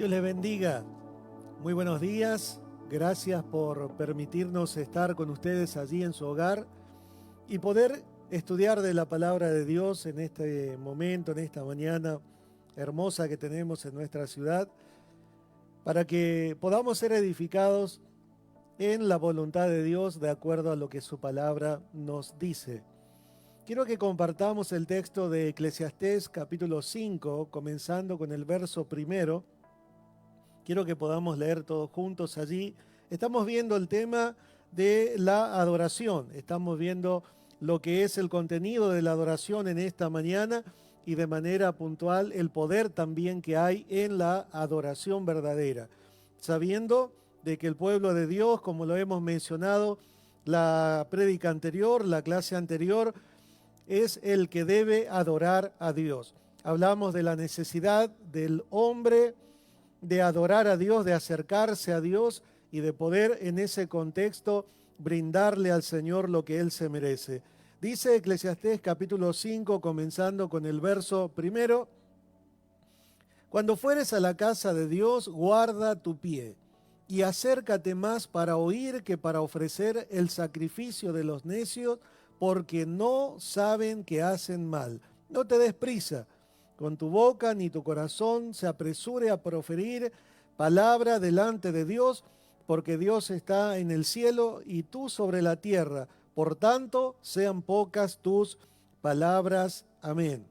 Dios les bendiga. Muy buenos días. Gracias por permitirnos estar con ustedes allí en su hogar y poder estudiar de la palabra de Dios en este momento, en esta mañana hermosa que tenemos en nuestra ciudad, para que podamos ser edificados en la voluntad de Dios de acuerdo a lo que su palabra nos dice. Quiero que compartamos el texto de Eclesiastés capítulo 5, comenzando con el verso primero. Quiero que podamos leer todos juntos allí. Estamos viendo el tema de la adoración. Estamos viendo lo que es el contenido de la adoración en esta mañana y de manera puntual el poder también que hay en la adoración verdadera. Sabiendo de que el pueblo de Dios, como lo hemos mencionado, la prédica anterior, la clase anterior, es el que debe adorar a Dios. Hablamos de la necesidad del hombre de adorar a Dios, de acercarse a Dios y de poder en ese contexto brindarle al Señor lo que Él se merece. Dice Eclesiastés capítulo 5, comenzando con el verso primero: Cuando fueres a la casa de Dios, guarda tu pie y acércate más para oír que para ofrecer el sacrificio de los necios, porque no saben que hacen mal. No te des prisa con tu boca, ni tu corazón se apresure a proferir palabra delante de Dios, porque Dios está en el cielo y tú sobre la tierra. Por tanto, sean pocas tus palabras. Amén.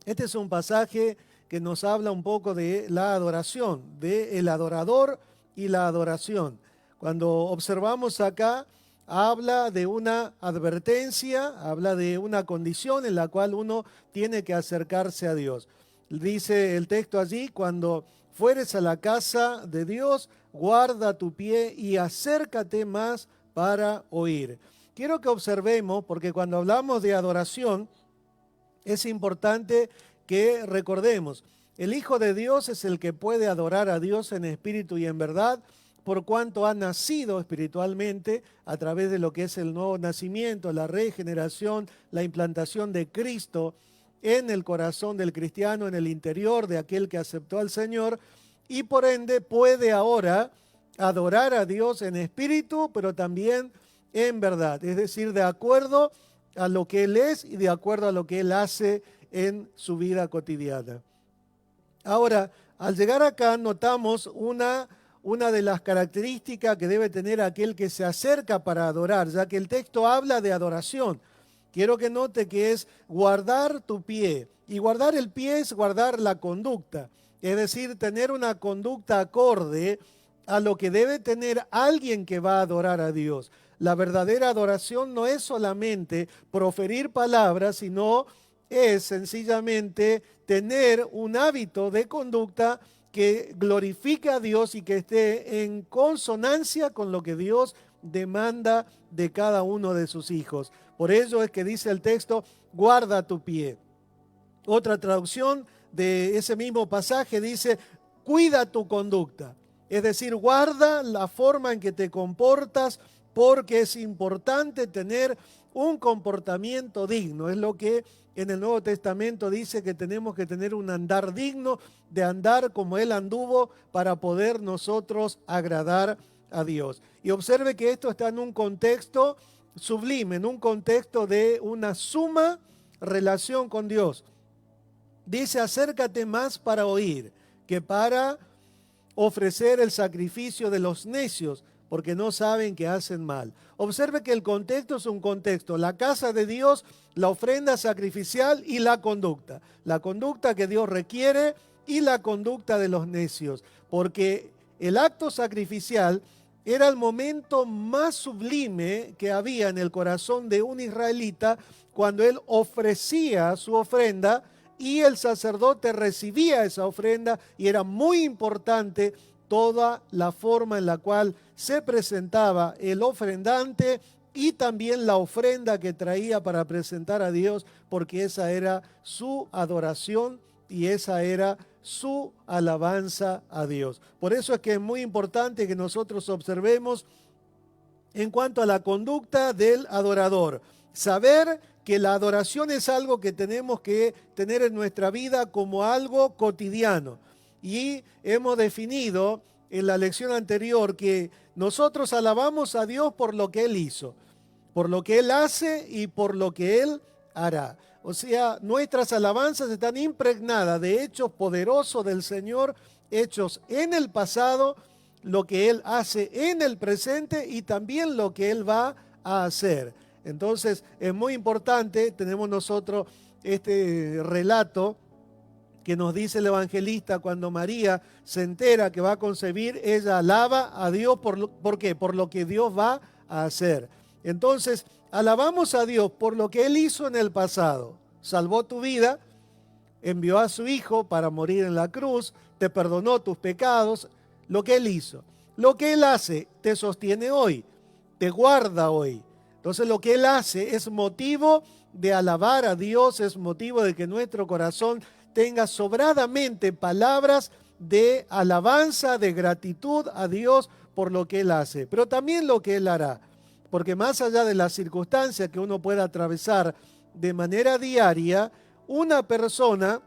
Este es un pasaje que nos habla un poco de la adoración, de el adorador y la adoración. Cuando observamos acá, habla de una advertencia, habla de una condición en la cual uno tiene que acercarse a Dios. Dice el texto allí: cuando fueres a la casa de Dios, guarda tu pie y acércate más para oír. Quiero que observemos, porque cuando hablamos de adoración, es importante que recordemos, el Hijo de Dios es el que puede adorar a Dios en espíritu y en verdad, por cuanto ha nacido espiritualmente a través de lo que es el nuevo nacimiento, la regeneración, la implantación de Cristo en el corazón del cristiano, en el interior de aquel que aceptó al Señor, y por ende puede ahora adorar a Dios en espíritu, pero también en verdad, es decir, de acuerdo a lo que Él es y de acuerdo a lo que Él hace en su vida cotidiana. Ahora, al llegar acá notamos una de las características que debe tener aquel que se acerca para adorar, ya que el texto habla de adoración. Quiero que note que es guardar tu pie, y guardar el pie es guardar la conducta, es decir, tener una conducta acorde a lo que debe tener alguien que va a adorar a Dios. La verdadera adoración no es solamente proferir palabras, sino es sencillamente tener un hábito de conducta que glorifique a Dios y que esté en consonancia con lo que Dios demanda de cada uno de sus hijos. Por ello es que dice el texto: guarda tu pie. Otra traducción de ese mismo pasaje dice: cuida tu conducta. Es decir, guarda la forma en que te comportas, porque es importante tener un comportamiento digno. Es lo que en el Nuevo Testamento dice, que tenemos que tener un andar digno, de andar como Él anduvo, para poder nosotros agradar a Dios. Y observe que esto está en un contexto sublime, en un contexto de una suma relación con Dios. Dice: acércate más para oír que para ofrecer el sacrificio de los necios, porque no saben que hacen mal. Observe que el contexto es un contexto: la casa de Dios, la ofrenda sacrificial y la conducta que Dios requiere y la conducta de los necios, porque el acto sacrificial era el momento más sublime que había en el corazón de un israelita, cuando él ofrecía su ofrenda y el sacerdote recibía esa ofrenda, y era muy importante toda la forma en la cual se presentaba el ofrendante y también la ofrenda que traía para presentar a Dios, porque esa era su adoración y esa era su alabanza a Dios. Por eso es que es muy importante que nosotros observemos en cuanto a la conducta del adorador. Saber que la adoración es algo que tenemos que tener en nuestra vida como algo cotidiano. Y hemos definido en la lección anterior que nosotros alabamos a Dios por lo que Él hizo, por lo que Él hace y por lo que Él hará. O sea, nuestras alabanzas están impregnadas de hechos poderosos del Señor, hechos en el pasado, lo que Él hace en el presente y también lo que Él va a hacer. Entonces, es muy importante, tenemos nosotros este relato que nos dice el evangelista cuando María se entera que va a concebir, ella alaba a Dios ¿por qué? Por lo que Dios va a hacer. Entonces, alabamos a Dios por lo que Él hizo en el pasado. Salvó tu vida, envió a su Hijo para morir en la cruz, te perdonó tus pecados, lo que Él hizo. Lo que Él hace te sostiene hoy, te guarda hoy. Entonces lo que Él hace es motivo de alabar a Dios, es motivo de que nuestro corazón tenga sobradamente palabras de alabanza, de gratitud a Dios por lo que Él hace, pero también lo que Él hará. Porque más allá de las circunstancias que uno pueda atravesar de manera diaria, una persona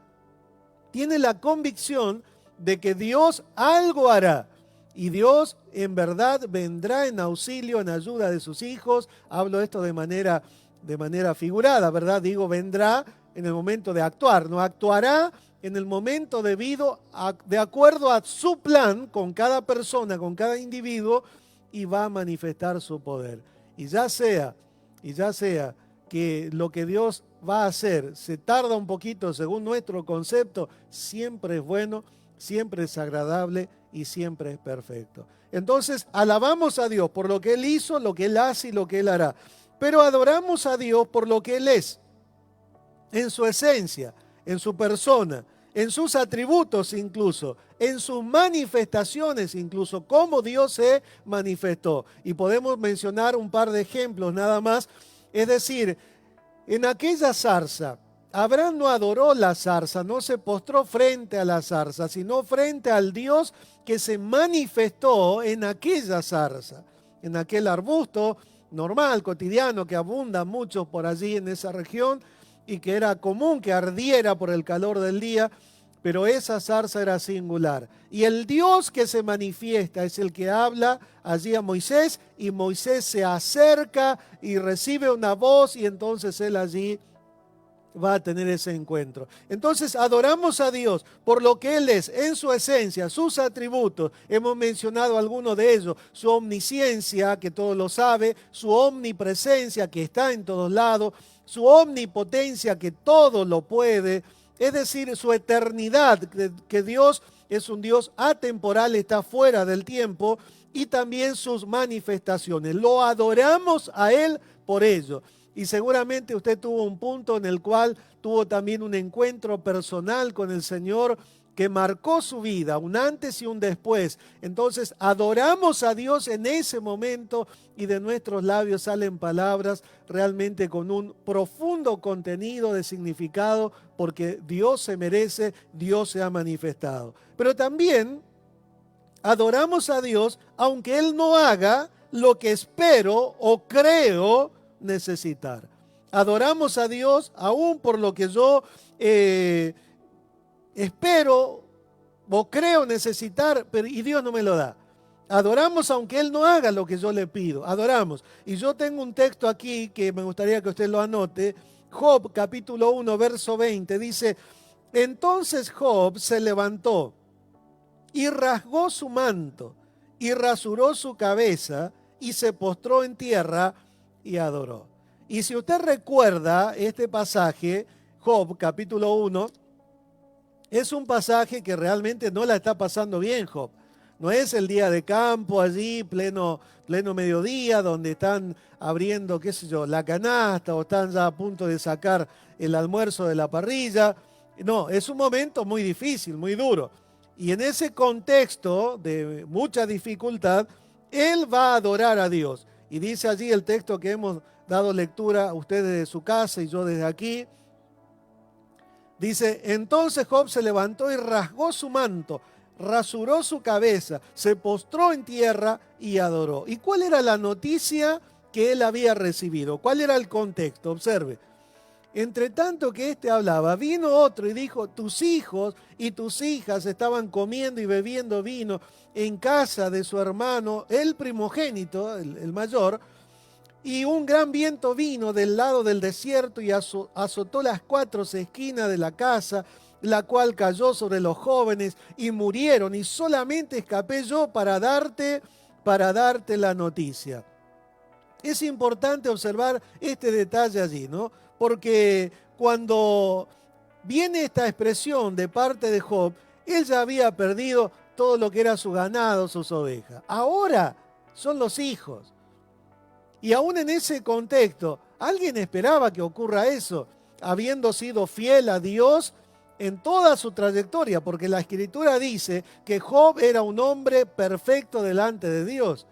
tiene la convicción de que Dios algo hará. Y Dios en verdad vendrá en auxilio, en ayuda de sus hijos. Hablo esto de manera figurada, ¿verdad? Digo, vendrá en el momento de actuar, no actuará en el momento debido, de acuerdo a su plan con cada persona, con cada individuo, y va a manifestar su poder. Y ya sea que lo que Dios va a hacer se tarda un poquito según nuestro concepto, siempre es bueno, siempre es agradable y siempre es perfecto. Entonces, alabamos a Dios por lo que Él hizo, lo que Él hace y lo que Él hará. Pero adoramos a Dios por lo que Él es, en su esencia, en su persona, en sus atributos incluso, en sus manifestaciones incluso, cómo Dios se manifestó. Y podemos mencionar un par de ejemplos nada más. Es decir, en aquella zarza, Abraham no adoró la zarza, no se postró frente a la zarza, sino frente al Dios que se manifestó en aquella zarza, en aquel arbusto normal, cotidiano, que abunda mucho por allí en esa región y que era común que ardiera por el calor del día, pero esa zarza era singular. Y el Dios que se manifiesta es el que habla allí a Moisés, y Moisés se acerca y recibe una voz, y entonces él allí va a tener ese encuentro. Entonces adoramos a Dios por lo que Él es en su esencia, sus atributos. Hemos mencionado algunos de ellos: su omnisciencia, que todo lo sabe; su omnipresencia, que está en todos lados; su omnipotencia, que todo lo puede; es decir, su eternidad, que Dios es un Dios atemporal, está fuera del tiempo; y también sus manifestaciones. Lo adoramos a Él por ello. Y seguramente usted tuvo un punto en el cual tuvo también un encuentro personal con el Señor que marcó su vida, un antes y un después. Entonces adoramos a Dios en ese momento, y de nuestros labios salen palabras realmente con un profundo contenido de significado, porque Dios se merece, Dios se ha manifestado. Pero también adoramos a Dios aunque Él no haga lo que espero o creo necesitar. Adoramos a Dios aún por lo que yo espero o creo necesitar, y Dios no me lo da. Adoramos aunque Él no haga lo que yo le pido. Adoramos. Y yo tengo un texto aquí que me gustaría que usted lo anote. Job capítulo 1 verso 20 dice: entonces Job se levantó y rasgó su manto y rasuró su cabeza y se postró en tierra y adoró. Y si usted recuerda este pasaje, Job capítulo 1, es un pasaje que realmente no la está pasando bien Job. No es el día de campo allí, pleno mediodía, donde están abriendo, qué sé yo, la canasta, o están ya a punto de sacar el almuerzo de la parrilla. No, es un momento muy difícil, muy duro. Y en ese contexto de mucha dificultad, él va a adorar a Dios. Y dice allí el texto que hemos dado lectura, ustedes desde su casa y yo desde aquí. Dice: entonces Job se levantó y rasgó su manto, rasuró su cabeza, se postró en tierra y adoró. ¿Y cuál era la noticia que él había recibido? ¿Cuál era el contexto? Observe. Entre tanto que éste hablaba, vino otro y dijo, tus hijos y tus hijas estaban comiendo y bebiendo vino en casa de su hermano, el primogénito, el mayor, y un gran viento vino del lado del desierto y azotó las 4 esquinas de la casa, la cual cayó sobre los jóvenes y murieron, y solamente escapé yo para darte la noticia. Es importante observar este detalle allí, ¿no? Porque cuando viene esta expresión de parte de Job, él ya había perdido todo lo que era su ganado, sus ovejas. Ahora son los hijos. Y aún en ese contexto, ¿alguien esperaba que ocurra eso? Habiendo sido fiel a Dios en toda su trayectoria, porque la Escritura dice que Job era un hombre perfecto delante de Dios,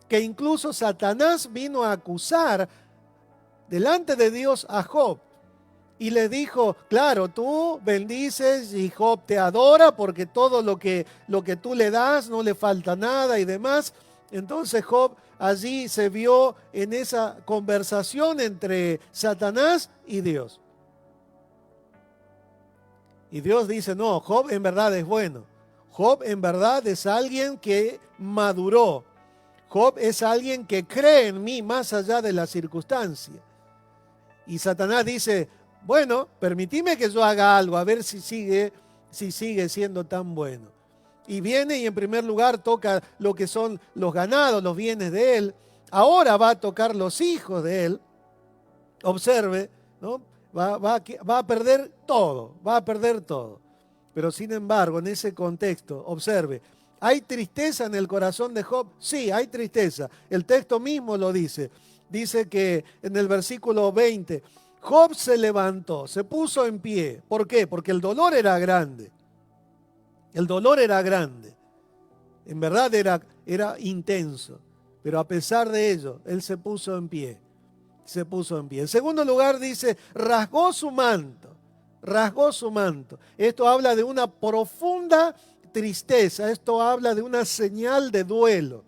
que incluso Satanás vino a acusar delante de Dios a Job. Y le dijo, claro, tú bendices y Job te adora porque todo lo que tú le das no le falta nada y demás. Entonces Job allí se vio en esa conversación entre Satanás y Dios. Y Dios dice, no, Job en verdad es bueno. Job en verdad es alguien que maduró. Job es alguien que cree en mí más allá de la circunstancia. Y Satanás dice, bueno, permitime que yo haga algo, a ver si sigue siendo tan bueno. Y viene y en primer lugar toca lo que son los ganados, los bienes de él. Ahora va a tocar los hijos de él. Observe, ¿no? Va a perder todo, va a perder todo. Pero sin embargo, en ese contexto, observe, ¿hay tristeza en el corazón de Job? Sí, hay tristeza. El texto mismo lo dice. Dice que en el versículo 20, Job se levantó, se puso en pie. ¿Por qué? Porque el dolor era grande. El dolor era grande. En verdad era intenso. Pero a pesar de ello, él se puso en pie. Se puso en pie. En segundo lugar dice, rasgó su manto. Rasgó su manto. Esto habla de una profunda tristeza. Esto habla de una señal de duelo.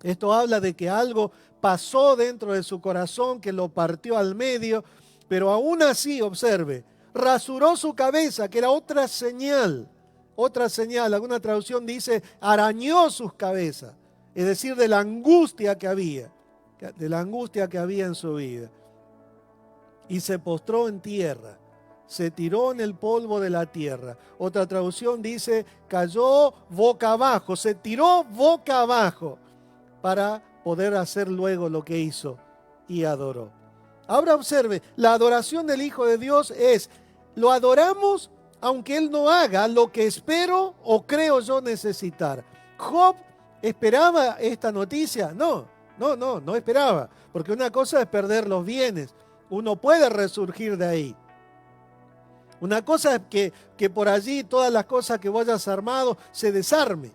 Esto habla de que algo pasó dentro de su corazón, que lo partió al medio. Pero aún así, observe, rasuró su cabeza, que era otra señal. Otra señal, alguna traducción dice, arañó sus cabezas. Es decir, de la angustia que había. De la angustia que había en su vida. Y se postró en tierra. Se tiró en el polvo de la tierra. Otra traducción dice, cayó boca abajo, se tiró boca abajo para poder hacer luego lo que hizo y adoró. Ahora observe, la adoración del Hijo de Dios es, lo adoramos aunque Él no haga lo que espero o creo yo necesitar. ¿Job esperaba esta noticia? No esperaba, porque una cosa es perder los bienes, uno puede resurgir de ahí. Una cosa es que por allí todas las cosas que vos hayas armado se desarme.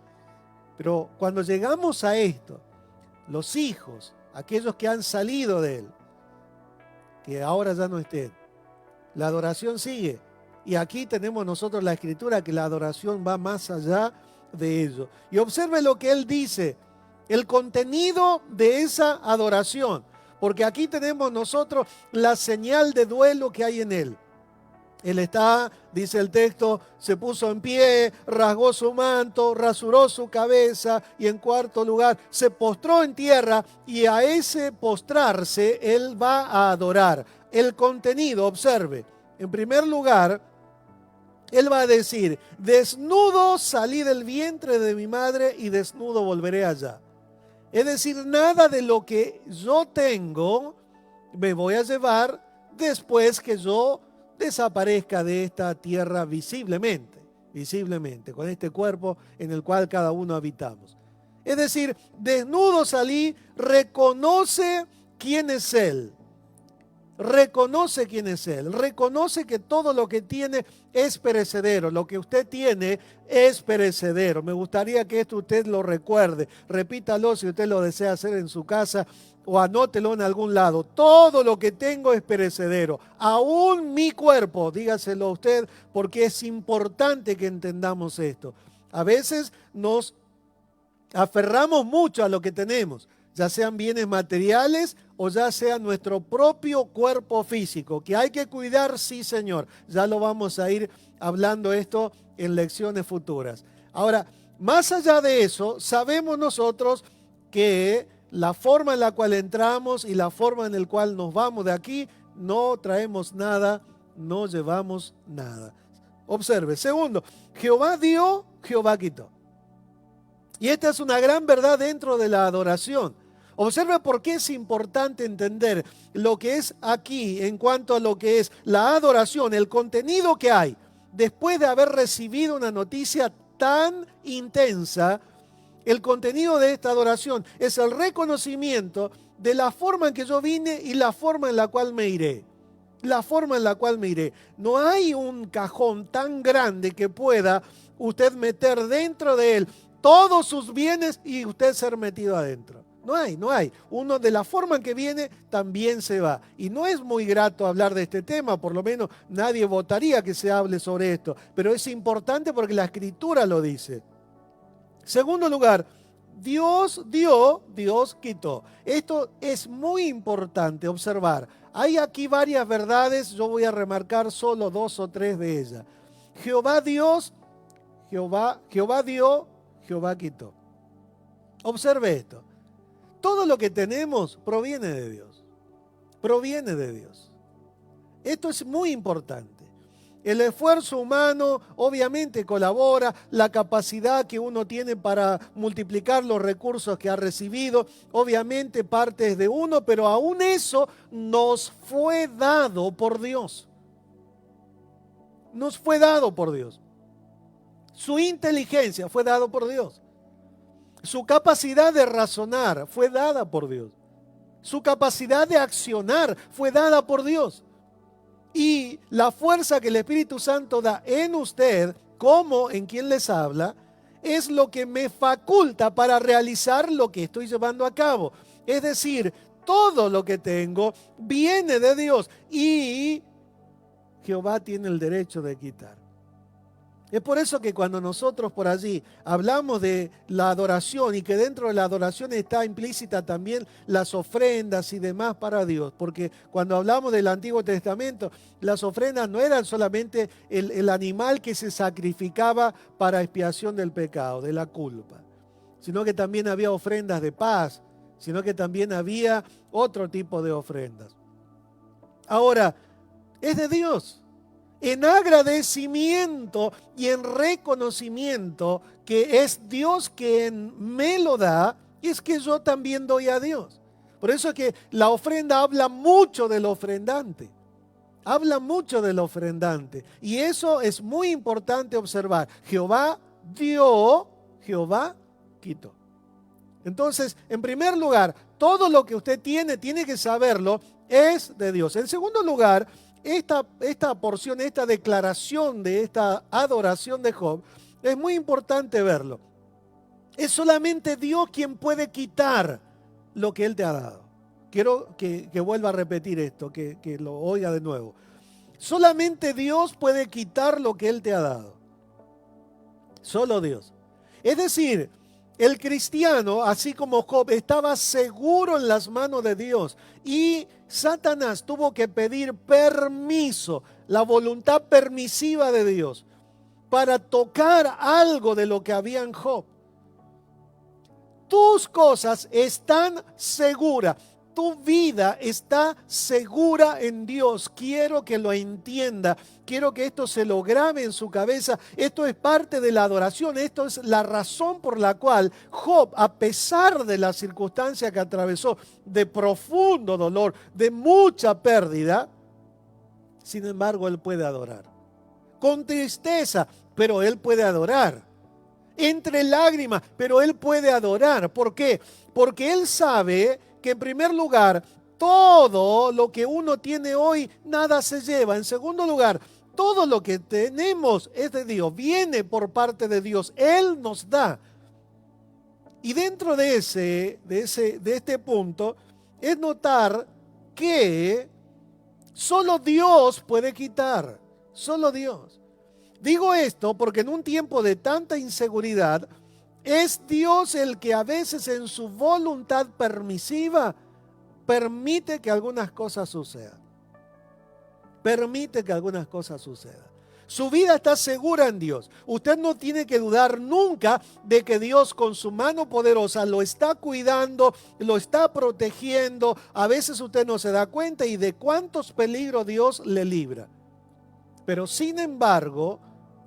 Pero cuando llegamos a esto, los hijos, aquellos que han salido de él, que ahora ya no estén, la adoración sigue. Y aquí tenemos nosotros la Escritura que la adoración va más allá de ello. Y observe lo que él dice, el contenido de esa adoración. Porque aquí tenemos nosotros la señal de duelo que hay en él. Él está, dice el texto, se puso en pie, rasgó su manto, rasuró su cabeza y en cuarto lugar se postró en tierra y a ese postrarse él va a adorar. El contenido, observe, en primer lugar, él va a decir, desnudo salí del vientre de mi madre y desnudo volveré allá. Es decir, nada de lo que yo tengo me voy a llevar después que yo desaparezca de esta tierra visiblemente, con este cuerpo en el cual cada uno habitamos. Es decir, desnudo salí, reconoce quién es Él. Reconoce quién es Él, reconoce que todo lo que tiene es perecedero, lo que usted tiene es perecedero. Me gustaría que esto usted lo recuerde, repítalo si usted lo desea hacer en su casa o anótelo en algún lado. Todo lo que tengo es perecedero, aún mi cuerpo, dígaselo a usted porque es importante que entendamos esto. A veces nos aferramos mucho a lo que tenemos. ya sean bienes materiales o ya sea nuestro propio cuerpo físico, que hay que cuidar, sí, Señor. Ya lo vamos a ir hablando esto en lecciones futuras. Ahora, más allá de eso, sabemos nosotros que la forma en la cual entramos y la forma en la cual nos vamos de aquí, no traemos nada, no llevamos nada. Observe. Segundo, Jehová dio, Jehová quitó. Y esta es una gran verdad dentro de la adoración. Observe por qué es importante entender lo que es aquí en cuanto a lo que es la adoración, el contenido que hay después de haber recibido una noticia tan intensa. El contenido de esta adoración es el reconocimiento de la forma en que yo vine y la forma en la cual me iré. La forma en la cual me iré. No hay un cajón tan grande que pueda usted meter dentro de él todos sus bienes y usted ser metido adentro. No hay. Uno de la forma en que viene también se va. Y no es muy grato hablar de este tema, por lo menos nadie votaría que se hable sobre esto. Pero es importante porque la Escritura lo dice. Segundo lugar, Dios dio, Dios quitó. Esto es muy importante observar. Hay aquí varias verdades, yo voy a remarcar solo 2 o 3 de ellas. Jehová Dios, Jehová dio, Jehová quitó. Observe esto. Todo lo que tenemos proviene de Dios. Proviene de Dios. Esto es muy importante. El esfuerzo humano obviamente colabora, la capacidad que uno tiene para multiplicar los recursos que ha recibido, obviamente parte es de uno, pero aún eso nos fue dado por Dios. Nos fue dado por Dios. Su inteligencia fue dada por Dios. Su capacidad de razonar fue dada por Dios. Su capacidad de accionar fue dada por Dios. Y la fuerza que el Espíritu Santo da en usted, como en quien les habla, es lo que me faculta para realizar lo que estoy llevando a cabo. Es decir, todo lo que tengo viene de Dios y Jehová tiene el derecho de quitar. Es por eso que cuando nosotros por allí hablamos de la adoración y que dentro de la adoración está implícita también las ofrendas y demás para Dios, porque cuando hablamos del Antiguo Testamento, las ofrendas no eran solamente el animal que se sacrificaba para expiación del pecado, de la culpa, sino que también había ofrendas de paz, sino que también había otro tipo de ofrendas. Ahora, es de Dios. En agradecimiento y en reconocimiento que es Dios quien me lo da, y es que yo también doy a Dios. Por eso es que la ofrenda habla mucho del ofrendante. Habla mucho del ofrendante. Y eso es muy importante observar. Jehová dio, Jehová quitó. Entonces, en primer lugar, todo lo que usted tiene que saberlo, es de Dios. En segundo lugar, esta porción, esta declaración de esta adoración de Job, es muy importante verlo. Es solamente Dios quien puede quitar lo que Él te ha dado. Quiero que vuelva a repetir esto, que lo oiga de nuevo. Solamente Dios puede quitar lo que Él te ha dado. Solo Dios. Es decir, el cristiano, así como Job, estaba seguro en las manos de Dios y Satanás tuvo que pedir permiso, la voluntad permisiva de Dios, para tocar algo de lo que había en Job. Tus cosas están seguras. Tu vida está segura en Dios. Quiero que lo entienda. Quiero que esto se lo grabe en su cabeza. Esto es parte de la adoración. Esto es la razón por la cual Job, a pesar de la circunstancia que atravesó, de profundo dolor, de mucha pérdida, sin embargo, él puede adorar. Con tristeza, pero él puede adorar. Entre lágrimas, pero él puede adorar. ¿Por qué? Porque él sabe que en primer lugar, todo lo que uno tiene hoy, nada se lleva. En segundo lugar, todo lo que tenemos es de Dios, viene por parte de Dios. Él nos da. Y dentro de este punto, es notar que solo Dios puede quitar. Solo Dios. Digo esto porque en un tiempo de tanta inseguridad, Es Dios el que a veces en su voluntad permisiva permite que algunas cosas sucedan. Permite que algunas cosas sucedan. Su vida está segura en Dios. Usted no tiene que dudar nunca de que Dios con su mano poderosa lo está cuidando, lo está protegiendo. A veces usted no se da cuenta y de cuántos peligros Dios le libra. Pero sin embargo,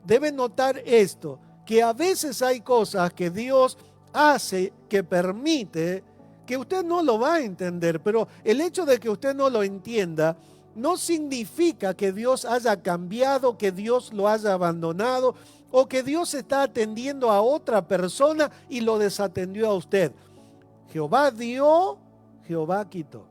debe notar esto, que a veces hay cosas que Dios hace, que permite, que usted no lo va a entender. Pero el hecho de que usted no lo entienda no significa que Dios haya cambiado, que Dios lo haya abandonado o que Dios está atendiendo a otra persona y lo desatendió a usted. Jehová dio, Jehová quitó.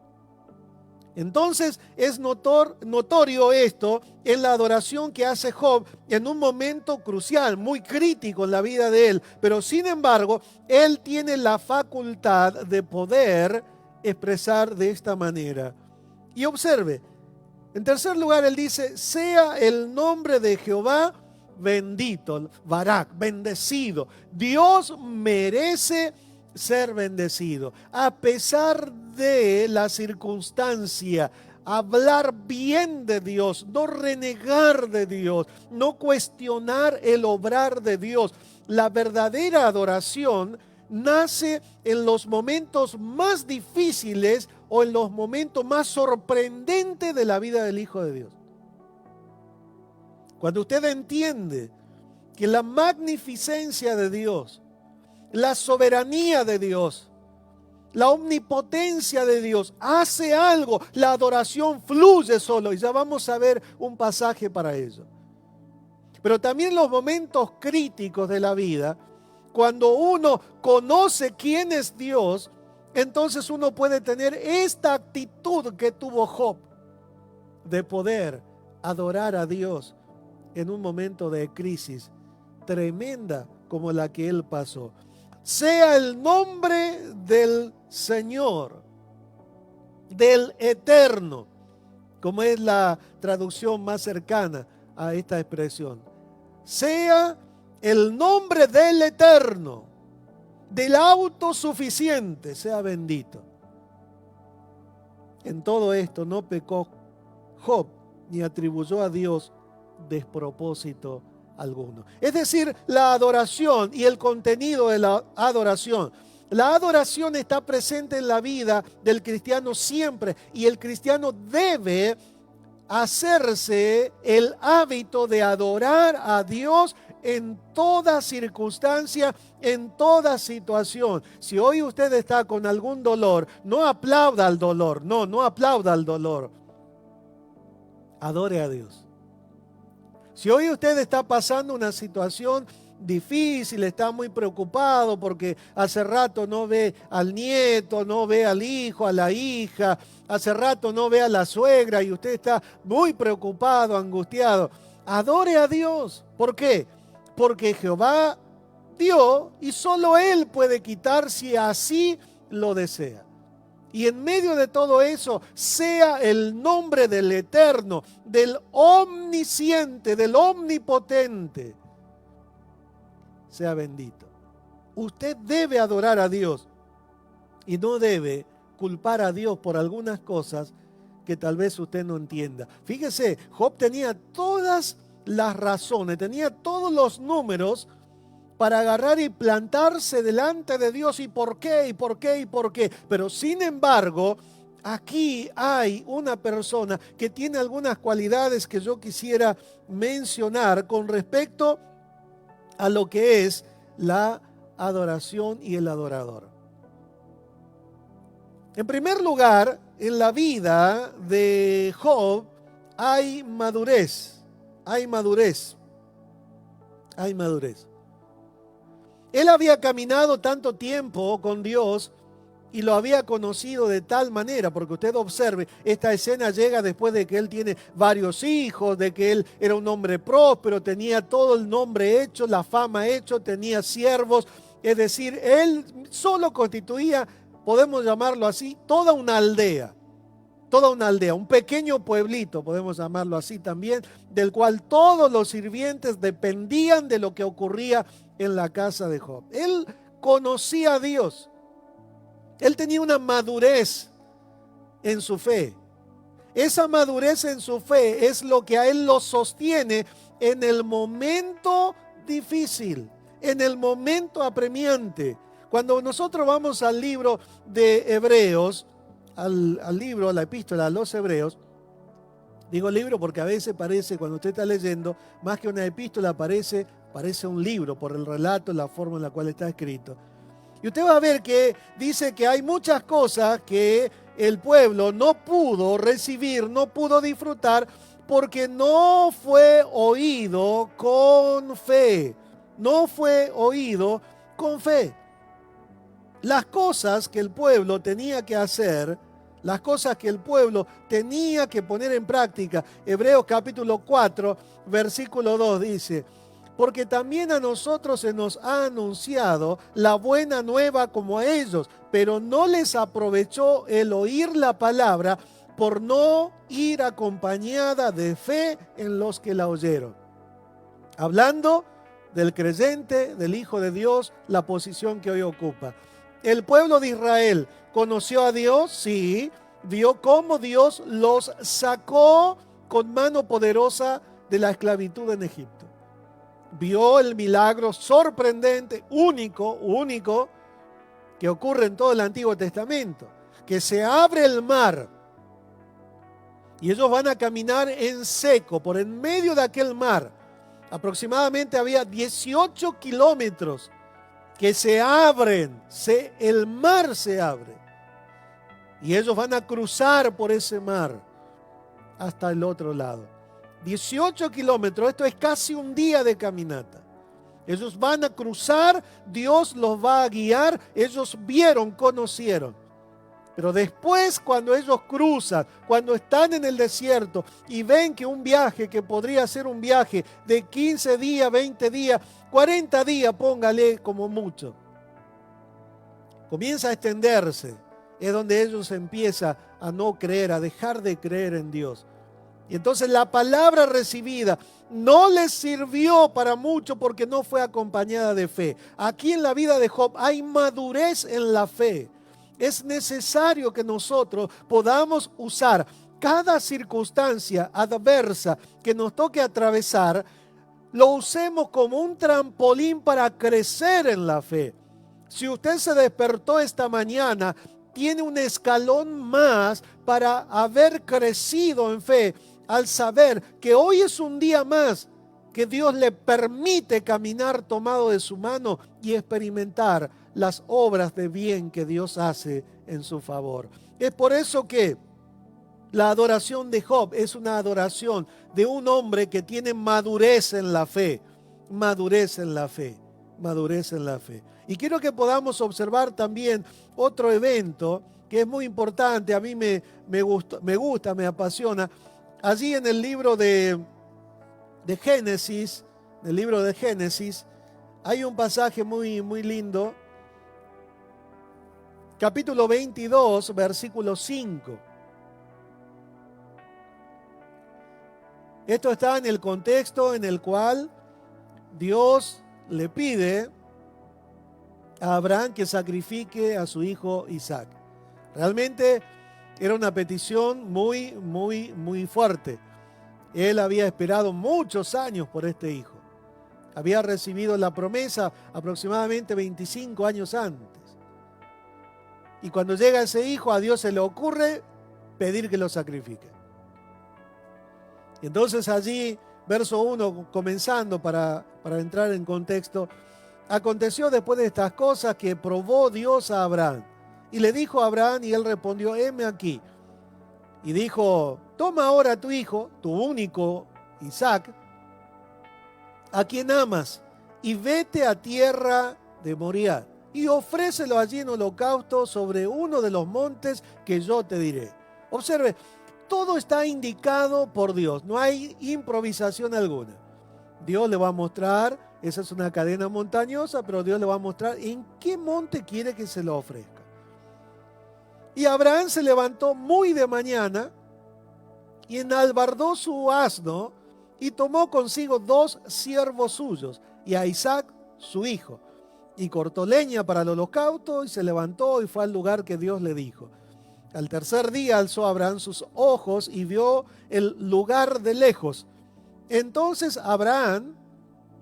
Entonces es notorio esto en la adoración que hace Job en un momento crucial, muy crítico en la vida de él. Pero sin embargo, él tiene la facultad de poder expresar de esta manera. Y observe, en tercer lugar, él dice, sea el nombre de Jehová bendito, Barak, bendecido. Dios merece ser bendecido. A pesar de la circunstancia, hablar bien de Dios, no renegar de Dios, no cuestionar el obrar de Dios. La verdadera adoración nace en los momentos más difíciles o en los momentos más sorprendentes de la vida del Hijo de Dios. Cuando usted entiende que la magnificencia de Dios, la soberanía de Dios, la omnipotencia de Dios hace algo, la adoración fluye solo, y ya vamos a ver un pasaje para ello. Pero también los momentos críticos de la vida, cuando uno conoce quién es Dios, entonces uno puede tener esta actitud que tuvo Job, de poder adorar a Dios en un momento de crisis tremenda como la que él pasó. Sea el nombre del Señor, del Eterno, como es la traducción más cercana a esta expresión. Sea el nombre del Eterno, del autosuficiente, sea bendito. En todo esto no pecó Job ni atribuyó a Dios despropósito alguno. Es decir, la adoración y el contenido de la adoración. La adoración está presente en la vida del cristiano siempre, y el cristiano debe hacerse el hábito de adorar a Dios en toda circunstancia, en toda situación. Si hoy usted está con algún dolor, no aplauda al dolor, no aplauda al dolor. Adore a Dios. Si hoy usted está pasando una situación difícil, está muy preocupado porque hace rato no ve al nieto, no ve al hijo, a la hija, hace rato no ve a la suegra y usted está muy preocupado, angustiado, adore a Dios. ¿Por qué? Porque Jehová dio y solo Él puede quitar si así lo desea. Y en medio de todo eso, sea el nombre del Eterno, del Omnisciente, del Omnipotente, sea bendito. Usted debe adorar a Dios y no debe culpar a Dios por algunas cosas que tal vez usted no entienda. Fíjese, Job tenía todas las razones, tenía todos los números para agarrar y plantarse delante de Dios. ¿Y por qué? ¿Y por qué? ¿Y por qué? Pero sin embargo, aquí hay una persona que tiene algunas cualidades que yo quisiera mencionar con respecto a lo que es la adoración y el adorador. En primer lugar, en la vida de Job hay madurez, hay madurez, hay madurez. Él había caminado tanto tiempo con Dios y lo había conocido de tal manera, porque usted observe, esta escena llega después de que él tiene varios hijos, de que él era un hombre próspero, tenía todo el nombre hecho, la fama hecho, tenía siervos, es decir, él solo constituía, podemos llamarlo así, toda una aldea. toda una aldea, un pequeño pueblito, podemos llamarlo así también, del cual todos los sirvientes dependían de lo que ocurría en la casa de Job. Él conocía a Dios. Él tenía una madurez en su fe. Esa madurez en su fe es lo que a él lo sostiene en el momento difícil, en el momento apremiante. Cuando nosotros vamos al libro de Hebreos, al libro, a la epístola a los Hebreos, digo libro porque a veces parece, cuando usted está leyendo, más que una epístola parece un libro por el relato, la forma en la cual está escrito. Y usted va a ver que dice que hay muchas cosas que el pueblo no pudo recibir, no pudo disfrutar, porque no fue oído con fe. No fue oído con fe. Las cosas que el pueblo tenía que hacer, las cosas que el pueblo tenía que poner en práctica. Hebreos capítulo 4, versículo 2 dice: porque también a nosotros se nos ha anunciado la buena nueva como a ellos, pero no les aprovechó el oír la palabra por no ir acompañada de fe en los que la oyeron. Hablando del creyente, del Hijo de Dios, la posición que hoy ocupa. El pueblo de Israel conoció a Dios, sí, vio cómo Dios los sacó con mano poderosa de la esclavitud en Egipto. Vio el milagro sorprendente, único, que ocurre en todo el Antiguo Testamento, que se abre el mar y ellos van a caminar en seco por en medio de aquel mar. Aproximadamente había 18 kilómetros que se abren, el mar se abre y ellos van a cruzar por ese mar hasta el otro lado. 18 kilómetros, esto es casi un día de caminata. Ellos van a cruzar, Dios los va a guiar, ellos vieron, conocieron. Pero después, cuando ellos cruzan, cuando están en el desierto y ven que un viaje que podría ser un viaje de 15 días, 20 días, 40 días, póngale como mucho, comienza a extenderse, es donde ellos empiezan a no creer, a dejar de creer en Dios. Y entonces la palabra recibida no les sirvió para mucho porque no fue acompañada de fe. Aquí en la vida de Job hay madurez en la fe. Es necesario que nosotros podamos usar cada circunstancia adversa que nos toque atravesar, lo usemos como un trampolín para crecer en la fe. Si usted se despertó esta mañana, tiene un escalón más para haber crecido en fe, al saber que hoy es un día más que Dios le permite caminar tomado de su mano y experimentar las obras de bien que Dios hace en su favor. Es por eso que la adoración de Job es una adoración de un hombre que tiene madurez en la fe, madurez en la fe, madurez en la fe. Y quiero que podamos observar también otro evento que es muy importante, a mí me gusta, me apasiona. Allí en el libro de Génesis, hay un pasaje muy lindo. Capítulo 22, versículo 5. Esto está en el contexto en el cual Dios le pide a Abraham que sacrifique a su hijo Isaac. Realmente era una petición muy fuerte. Él había esperado muchos años por este hijo. Había recibido la promesa aproximadamente 25 años antes. Y cuando llega ese hijo, a Dios se le ocurre pedir que lo sacrifique. Y entonces allí, verso 1, comenzando para entrar en contexto, aconteció después de estas cosas que probó Dios a Abraham. Y le dijo a Abraham, y él respondió: heme aquí. Y dijo: toma ahora a tu hijo, tu único Isaac, a quien amas, y vete a tierra de Moriah, y ofrécelo allí en holocausto sobre uno de los montes que yo te diré. Observe, todo está indicado por Dios, no hay improvisación alguna. Dios le va a mostrar, esa es una cadena montañosa, pero Dios le va a mostrar en qué monte quiere que se lo ofrezca. Y Abraham se levantó muy de mañana y enalbardó su asno y tomó consigo 2 siervos suyos y a Isaac su hijo. Y cortó leña para el holocausto y se levantó y fue al lugar que Dios le dijo. Al tercer día alzó Abraham sus ojos y vio el lugar de lejos. Entonces Abraham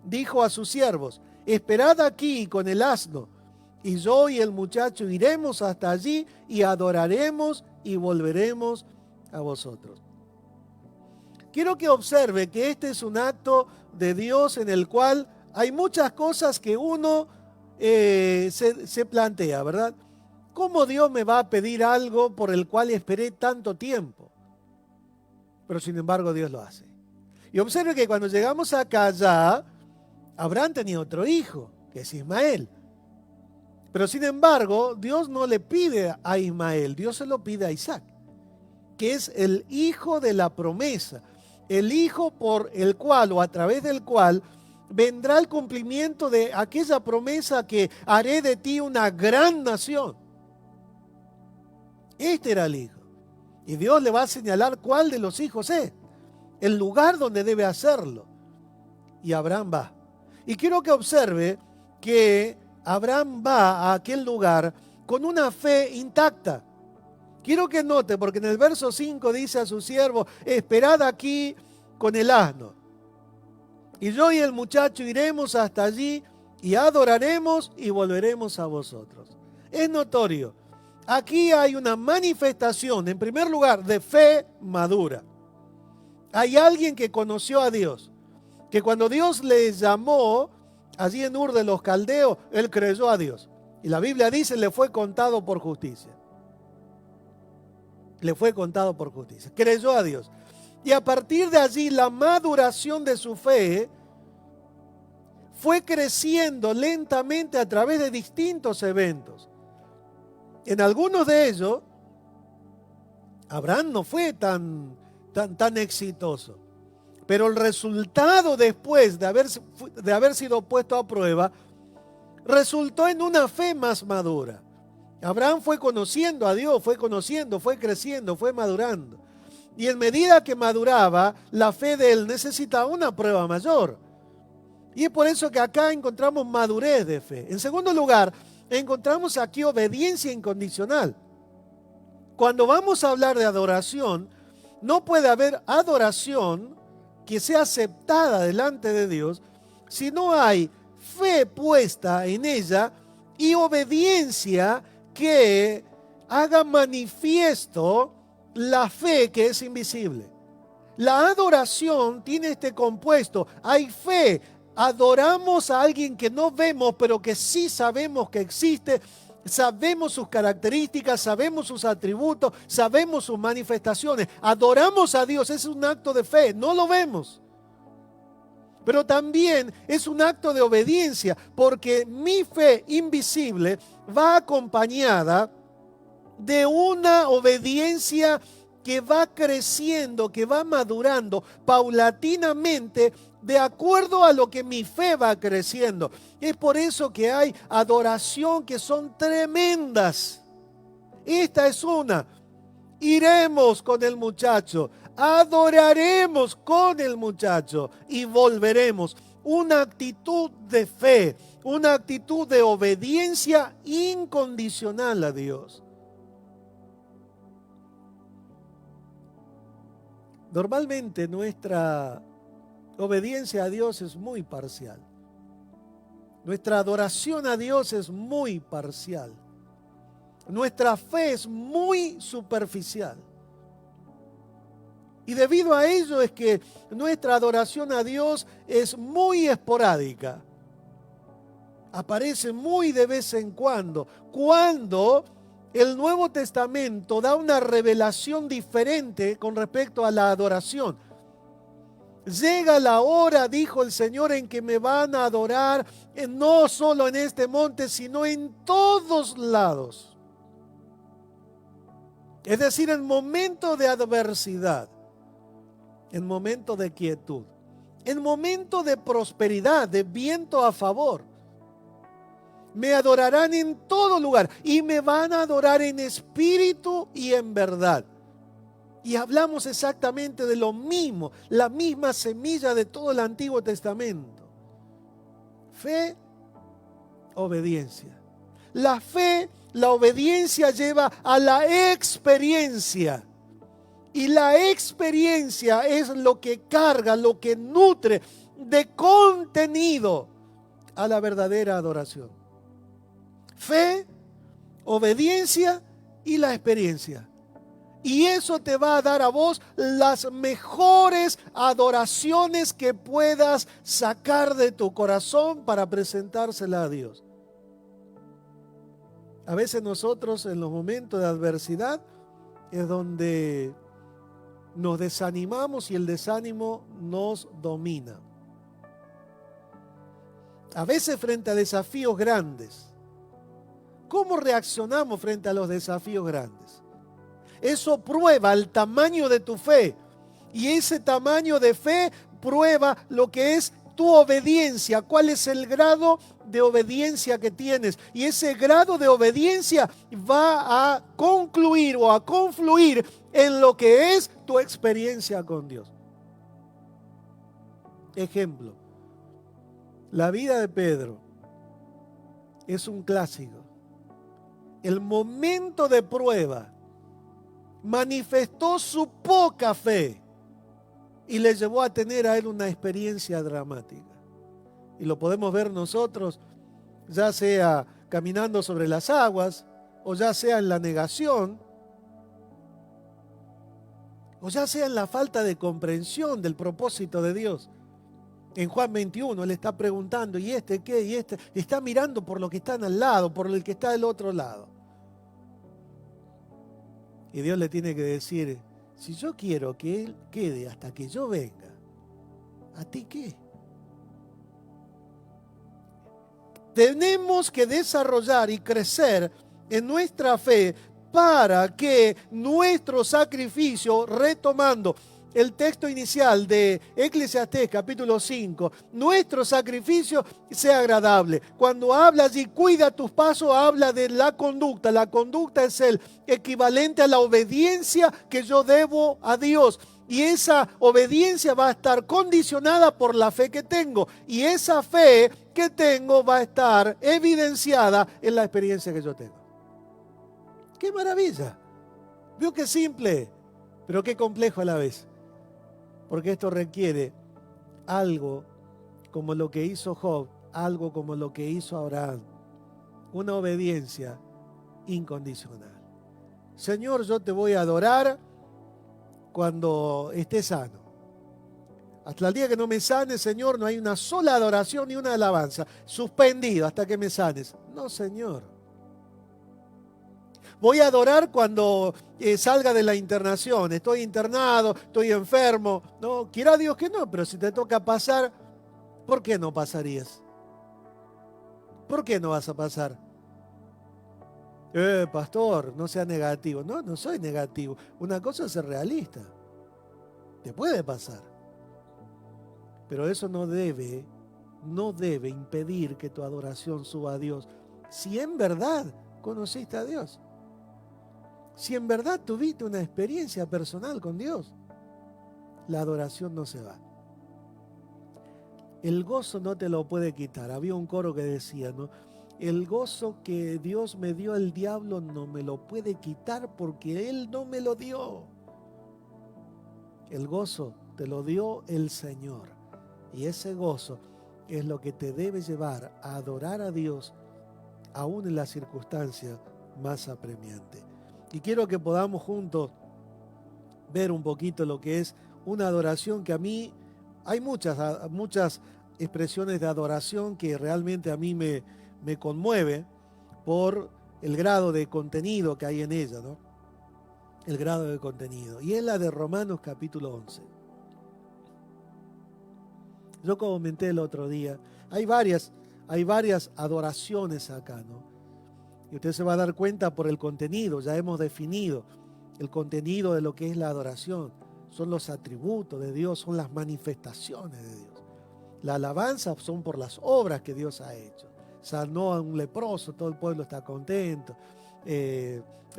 dijo a sus siervos: esperad aquí con el asno, y yo y el muchacho iremos hasta allí y adoraremos y volveremos a vosotros. Quiero que observe que este es un acto de Dios en el cual hay muchas cosas que uno se plantea, ¿verdad? ¿Cómo Dios me va a pedir algo por el cual esperé tanto tiempo? Pero sin embargo Dios lo hace. Y observe que cuando llegamos acá ya, Abraham tenía otro hijo, que es Ismael. Pero sin embargo, Dios no le pide a Ismael, Dios se lo pide a Isaac, que es el hijo de la promesa, el hijo por el cual o a través del cual vendrá el cumplimiento de aquella promesa que haré de ti una gran nación. Este era el hijo. Y Dios le va a señalar cuál de los hijos es, el lugar donde debe hacerlo. Y Abraham va. Y quiero que observe que Abraham va a aquel lugar con una fe intacta. Quiero que note, porque en el verso 5 dice a su siervo: esperad aquí con el asno. Y yo y el muchacho iremos hasta allí y adoraremos y volveremos a vosotros. Es notorio. Aquí hay una manifestación, en primer lugar, de fe madura. Hay alguien que conoció a Dios, que cuando Dios le llamó allí en Ur de los Caldeos, él creyó a Dios. Y la Biblia dice: le fue contado por justicia. Le fue contado por justicia. Creyó a Dios. Y a partir de allí, la maduración de su fe fue creciendo lentamente a través de distintos eventos. En algunos de ellos, Abraham no fue tan exitoso. Pero el resultado después de haber sido puesto a prueba, resultó en una fe más madura. Abraham fue conociendo a Dios, fue conociendo, fue creciendo, fue madurando. Y en medida que maduraba, la fe de él necesitaba una prueba mayor. Y es por eso que acá encontramos madurez de fe. En segundo lugar, encontramos aquí obediencia incondicional. Cuando vamos a hablar de adoración, no puede haber adoración que sea aceptada delante de Dios si no hay fe puesta en ella y obediencia que haga manifiesto la fe que es invisible. La adoración tiene este compuesto. Hay fe. Adoramos a alguien que no vemos, pero que sí sabemos que existe. Sabemos sus características, sabemos sus atributos, sabemos sus manifestaciones. Adoramos a Dios, es un acto de fe, no lo vemos. Pero también es un acto de obediencia, porque mi fe invisible va acompañada de una obediencia que va creciendo, que va madurando paulatinamente de acuerdo a lo que mi fe va creciendo. Es por eso que hay adoración que son tremendas. Esta es una. Iremos con el muchacho, adoraremos con el muchacho y volveremos. Una actitud de fe, una actitud de obediencia incondicional a Dios. Normalmente nuestra obediencia a Dios es muy parcial. Nuestra adoración a Dios es muy parcial. Nuestra fe es muy superficial. Y debido a ello es que nuestra adoración a Dios es muy esporádica. Aparece muy de vez en cuando el Nuevo Testamento da una revelación diferente con respecto a la adoración. Llega la hora, dijo el Señor, en que me van a adorar, no solo en este monte, sino en todos lados. Es decir, en momentos de adversidad, en momentos de quietud, en momentos de prosperidad, de viento a favor. me adorarán en todo lugar y me van a adorar en espíritu y en verdad. Y hablamos exactamente de lo mismo, la misma semilla de todo el Antiguo Testamento. Fe, obediencia. La fe, la obediencia lleva a la experiencia. Y la experiencia es lo que carga, lo que nutre de contenido a la verdadera adoración. Fe, obediencia y la experiencia. Y eso te va a dar a vos las mejores adoraciones que puedas sacar de tu corazón para presentársela a Dios. A veces nosotros en los momentos de adversidad es donde nos desanimamos y el desánimo nos domina. A veces frente a desafíos grandes. ¿Cómo reaccionamos frente a los desafíos grandes? Eso prueba el tamaño de tu fe. Y ese tamaño de fe prueba lo que es tu obediencia. ¿Cuál es el grado de obediencia que tienes? Y ese grado de obediencia va a concluir o a confluir en lo que es tu experiencia con Dios. Ejemplo, la vida de Pedro es un clásico. El momento de prueba manifestó su poca fe y le llevó a tener a él una experiencia dramática. Y lo podemos ver nosotros, ya sea caminando sobre las aguas, o ya sea en la negación, o ya sea en la falta de comprensión del propósito de Dios. En Juan 21 él está preguntando, ¿y este qué? ¿Y este? Está mirando por lo que están al lado, por el que está del otro lado. Y Dios le tiene que decir, si yo quiero que él quede hasta que yo venga, ¿a ti qué? Tenemos que desarrollar y crecer en nuestra fe para que nuestro sacrificio, retomando el texto inicial de Eclesiastés capítulo 5, nuestro sacrificio sea agradable. Cuando habla allí, cuida tus pasos, habla de la conducta. La conducta es el equivalente a la obediencia que yo debo a Dios. Y esa obediencia va a estar condicionada por la fe que tengo. Y esa fe que tengo va a estar evidenciada en la experiencia que yo tengo. ¡Qué maravilla! Veo qué simple, pero qué complejo a la vez. Porque esto requiere algo como lo que hizo Job, algo como lo que hizo Abraham. Una obediencia incondicional. Señor, yo te voy a adorar cuando esté sano. Hasta el día que no me sanes, Señor, no hay una sola adoración ni una alabanza. Suspendido hasta que me sanes. No, Señor. Voy a adorar cuando salga de la internación. Estoy internado, estoy enfermo. No, quiera Dios que no, pero si te toca pasar, ¿por qué no pasarías? ¿Por qué no vas a pasar? Pastor, no sea negativo. No, no soy negativo. Una cosa es ser realista. Te puede pasar. Pero eso no debe impedir que tu adoración suba a Dios. Si en verdad conociste a Dios. Si en verdad tuviste una experiencia personal con Dios, la adoración no se va. El gozo no te lo puede quitar. Había un coro que decía, ¿no? El gozo que Dios me dio, el diablo no me lo puede quitar porque Él no me lo dio. El gozo te lo dio el Señor. Y ese gozo es lo que te debe llevar a adorar a Dios aún en la circunstancia más apremiante. Y quiero que podamos juntos ver un poquito lo que es una adoración que a mí, hay muchas expresiones de adoración que realmente a mí me conmueve por el grado de contenido que hay en ella, ¿no? El grado de contenido. Y es la de Romanos capítulo 11. Yo comenté el otro día, hay varias adoraciones acá, ¿no? Y usted se va a dar cuenta por el contenido, ya hemos definido el contenido de lo que es la adoración. Son los atributos de Dios, son las manifestaciones de Dios. La alabanza son por las obras que Dios ha hecho. sanó a un leproso, todo el pueblo está contento.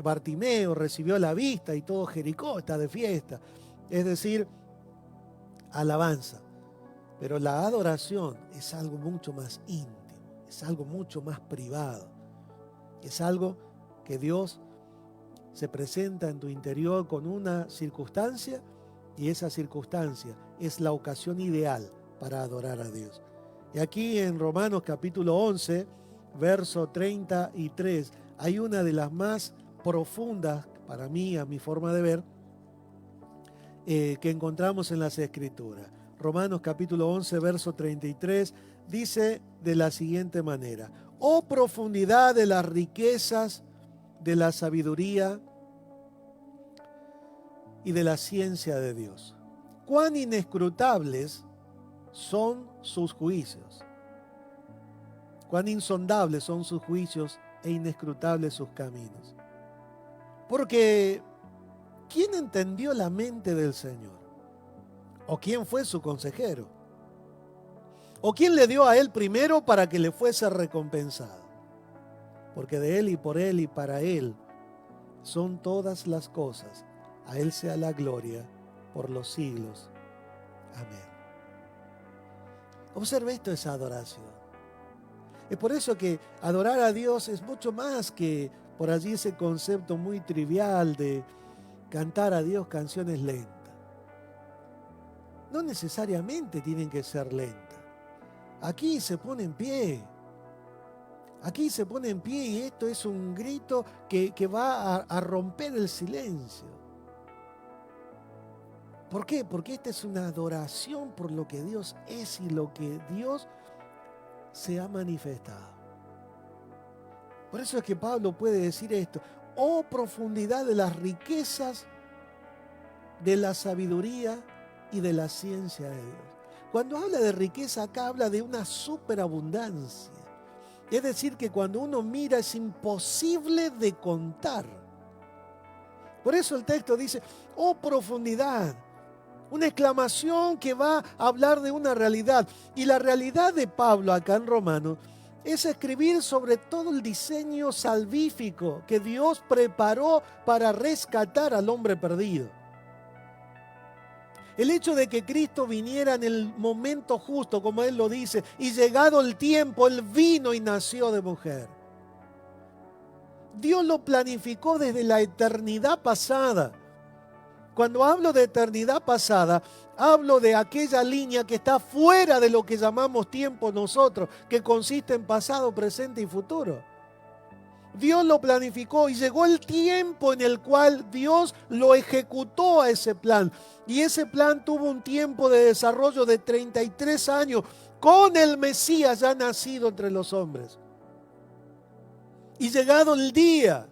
Bartimeo recibió la vista y todo Jericó está de fiesta. Es decir, alabanza. Pero la adoración es algo mucho más íntimo, es algo mucho más privado. Es algo que Dios se presenta en tu interior con una circunstancia y esa circunstancia es la ocasión ideal para adorar a Dios. Y aquí en Romanos capítulo 11, verso 33, hay una de las más profundas, para mí, a mi forma de ver, que encontramos en las Escrituras. Romanos capítulo 11, verso 33, dice de la siguiente manera: oh profundidad de las riquezas, de la sabiduría y de la ciencia de Dios. Cuán inescrutables son sus juicios. Cuán insondables son sus juicios e inescrutables sus caminos. Porque ¿quién entendió la mente del Señor? ¿O quién fue su consejero? ¿O quién le dio a él primero para que le fuese recompensado? Porque de él y por él y para él son todas las cosas. A él sea la gloria por los siglos. Amén. Observe, esto es adoración. Es por eso que adorar a Dios es mucho más que por allí ese concepto muy trivial de cantar a Dios canciones lentas. No necesariamente tienen que ser lentas. Aquí se pone en pie. Aquí se pone en pie y esto es un grito que va a romper el silencio. ¿Por qué? Porque esta es una adoración por lo que Dios es y lo que Dios se ha manifestado. Por eso es que Pablo puede decir esto: oh profundidad de las riquezas, de la sabiduría y de la ciencia de Dios. Cuando habla de riqueza acá habla de una superabundancia. Es decir, que cuando uno mira es imposible de contar. Por eso el texto dice, oh profundidad. Una exclamación que va a hablar de una realidad. Y la realidad de Pablo acá en Romanos es escribir sobre todo el diseño salvífico que Dios preparó para rescatar al hombre perdido. El hecho de que Cristo viniera en el momento justo, como Él lo dice, y llegado el tiempo, Él vino y nació de mujer. Dios lo planificó desde la eternidad pasada. Cuando hablo de eternidad pasada, hablo de aquella línea que está fuera de lo que llamamos tiempo nosotros, que consiste en pasado, presente y futuro. Dios lo planificó y llegó el tiempo en el cual Dios lo ejecutó a ese plan. Y ese plan tuvo un tiempo de desarrollo de 33 años con el Mesías ya nacido entre los hombres. Y llegado el día,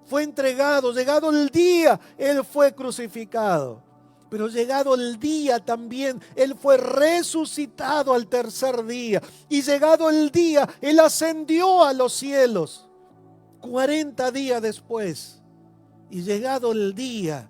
fue entregado, llegado el día, Él fue crucificado. Pero llegado el día también, Él fue resucitado al tercer día. Y llegado el día, Él ascendió a los cielos. 40 días después, y llegado el día,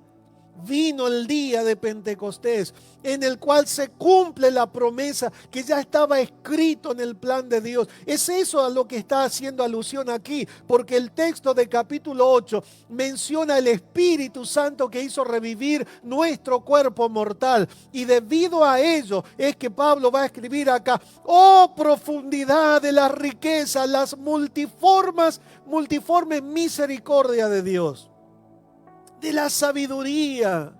vino el día de Pentecostés, en el cual se cumple la promesa que ya estaba escrito en el plan de Dios. Es eso a lo que está haciendo alusión aquí, porque el texto de capítulo 8 menciona el Espíritu Santo que hizo revivir nuestro cuerpo mortal. Y debido a ello es que Pablo va a escribir acá, oh profundidad de las riquezas, las multiforme misericordia de Dios, de la sabiduría,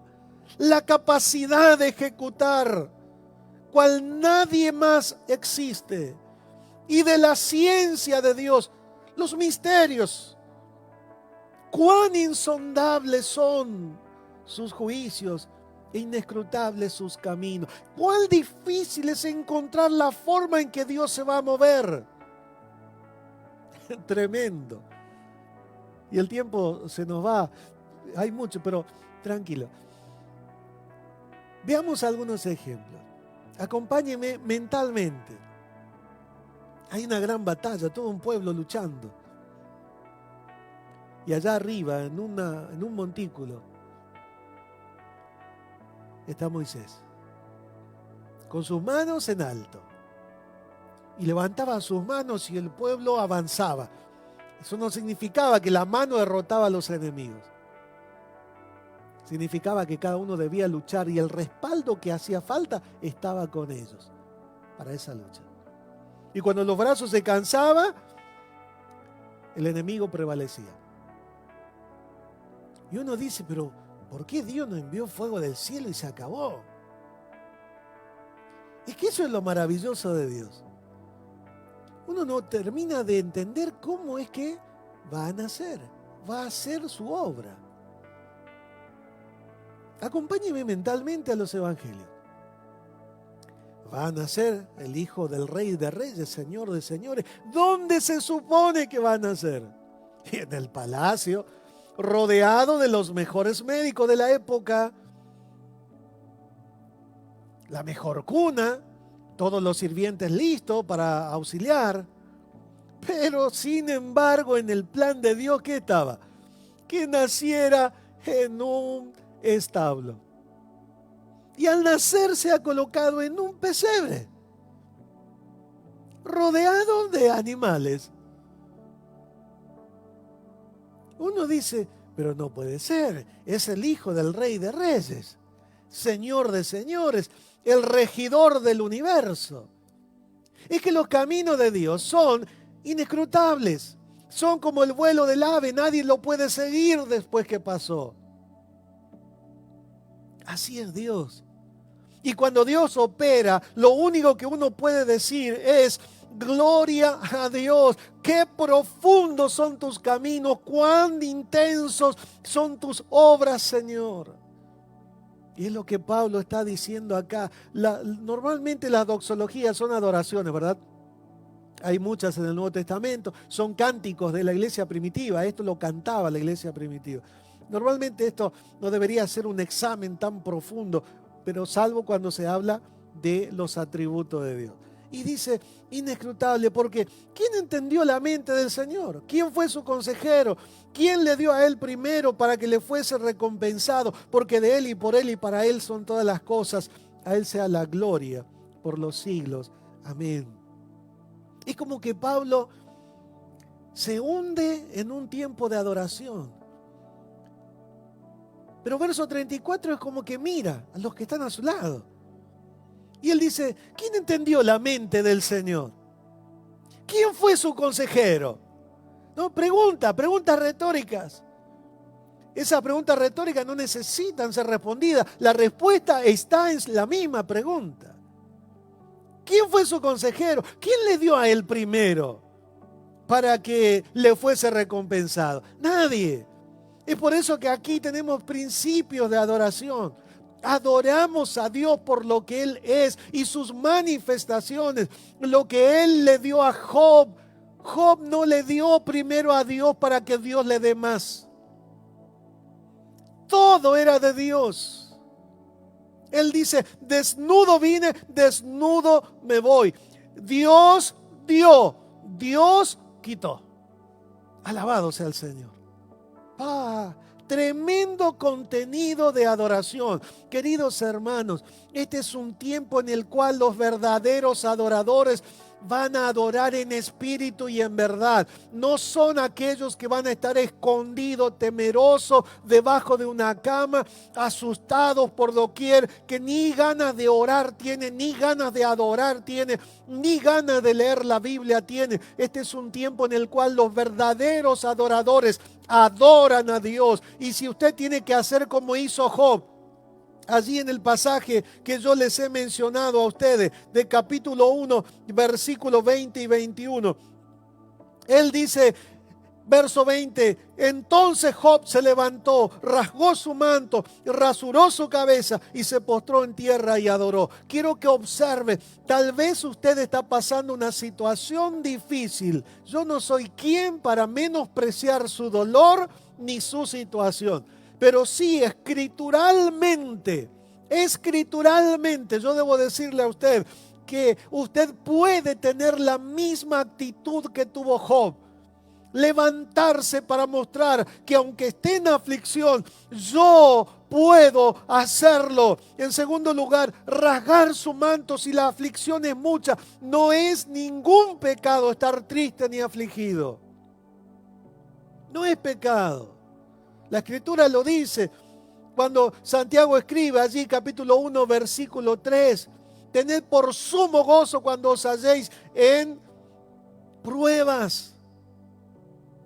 la capacidad de ejecutar, cual nadie más existe, y de la ciencia de Dios, los misterios. Cuán insondables son sus juicios e inescrutables sus caminos. Cuán difícil es encontrar la forma en que Dios se va a mover. Tremendo. Y el tiempo se nos va. Hay mucho, pero tranquilo. Veamos algunos ejemplos. Acompáñeme mentalmente. Hay una gran batalla, todo un pueblo luchando. Y allá arriba, en un montículo, está Moisés, con sus manos en alto. y levantaba sus manos y el pueblo avanzaba. Eso no significaba que la mano derrotaba a los enemigos. Significaba que cada uno debía luchar y el respaldo que hacía falta estaba con ellos para esa lucha. Y cuando los brazos se cansaban, el enemigo prevalecía. Y uno dice, pero ¿por qué Dios no envió fuego del cielo y se acabó? Es que eso es lo maravilloso de Dios. Uno no termina de entender cómo es que va a nacer, va a hacer su obra. Acompáñeme mentalmente a los evangelios. Va a nacer el hijo del rey de reyes, señor de señores. ¿Dónde se supone que va a nacer? En el palacio, rodeado de los mejores médicos de la época. La mejor cuna, todos los sirvientes listos para auxiliar. Pero sin embargo, en el plan de Dios, ¿qué estaba? Que naciera en un establo. Y al nacer se ha colocado en un pesebre, rodeado de animales. Uno dice, pero no puede ser, es el hijo del rey de reyes, señor de señores, el regidor del universo. Es que los caminos de Dios son inescrutables, son como el vuelo del ave, nadie lo puede seguir después que pasó. Así es Dios. Y cuando Dios opera, lo único que uno puede decir es, gloria a Dios, qué profundos son tus caminos, cuán intensos son tus obras, Señor. Y es lo que Pablo está diciendo acá. Normalmente las doxologías son adoraciones, ¿verdad? Hay muchas en el Nuevo Testamento, son cánticos de la iglesia primitiva, esto lo cantaba la iglesia primitiva. Normalmente esto no debería ser un examen tan profundo, pero salvo cuando se habla de los atributos de Dios. Y dice, inescrutable, porque ¿quién entendió la mente del Señor? ¿Quién fue su consejero? ¿Quién le dio a Él primero para que le fuese recompensado? Porque de Él y por Él y para Él son todas las cosas. A Él sea la gloria por los siglos. Amén. Es como que Pablo se hunde en un tiempo de adoración. Pero verso 34 es como que mira a los que están a su lado. Y él dice, ¿quién entendió la mente del Señor? ¿Quién fue su consejero? No, preguntas retóricas. Esas preguntas retóricas no necesitan ser respondidas. La respuesta está en la misma pregunta. ¿Quién fue su consejero? ¿Quién le dio a él primero para que le fuese recompensado? Nadie. Es por eso que aquí tenemos principios de adoración. Adoramos a Dios por lo que Él es y sus manifestaciones, lo que Él le dio a Job. Job no le dio primero a Dios para que Dios le dé más. Todo era de Dios. Él dice, desnudo vine, desnudo me voy. Dios dio, Dios quitó. Alabado sea el Señor. Tremendo contenido de adoración. Queridos hermanos, este es un tiempo en el cual los verdaderos adoradores van a adorar en espíritu y en verdad. No son aquellos que van a estar escondidos, temerosos, debajo de una cama, asustados por doquier, que ni ganas de orar tienen, ni ganas de adorar tienen, ni ganas de leer la Biblia tienen. Este es un tiempo en el cual los verdaderos adoradores adoran a Dios. Y si usted tiene que hacer como hizo Job, allí en el pasaje que yo les he mencionado a ustedes, de capítulo 1, versículos 20 y 21. Él dice, verso 20, entonces Job se levantó, rasgó su manto, rasuró su cabeza y se postró en tierra y adoró. Quiero que observe, tal vez usted está pasando una situación difícil. Yo no soy quien para menospreciar su dolor ni su situación. Pero sí, escrituralmente, yo debo decirle a usted que usted puede tener la misma actitud que tuvo Job. Levantarse para mostrar que aunque esté en aflicción, yo puedo hacerlo. En segundo lugar, rasgar su manto si la aflicción es mucha. No es ningún pecado estar triste ni afligido. No es pecado. La Escritura lo dice cuando Santiago escribe allí, capítulo 1, versículo 3. Tened por sumo gozo cuando os halléis en pruebas.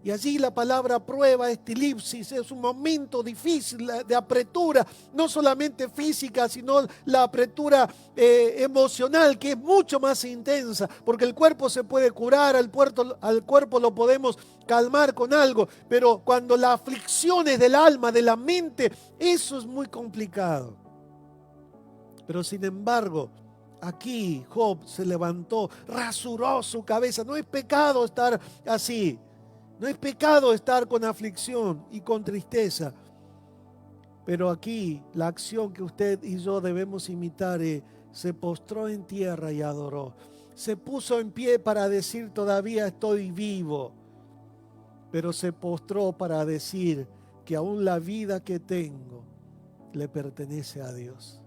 Y allí la palabra prueba es tilipsis, es un momento difícil de apretura, no solamente física, sino la apretura emocional, que es mucho más intensa, porque el cuerpo se puede curar, al cuerpo lo podemos calmar con algo, pero cuando la aflicción es del alma, de la mente, eso es muy complicado. Pero sin embargo, aquí Job se levantó, rasuró su cabeza. No es pecado estar así. No es pecado estar con aflicción y con tristeza. Pero aquí la acción que usted y yo debemos imitar es: se postró en tierra y adoró. Se puso en pie para decir: todavía estoy vivo. Pero se postró para decir que aún la vida que tengo le pertenece a Dios.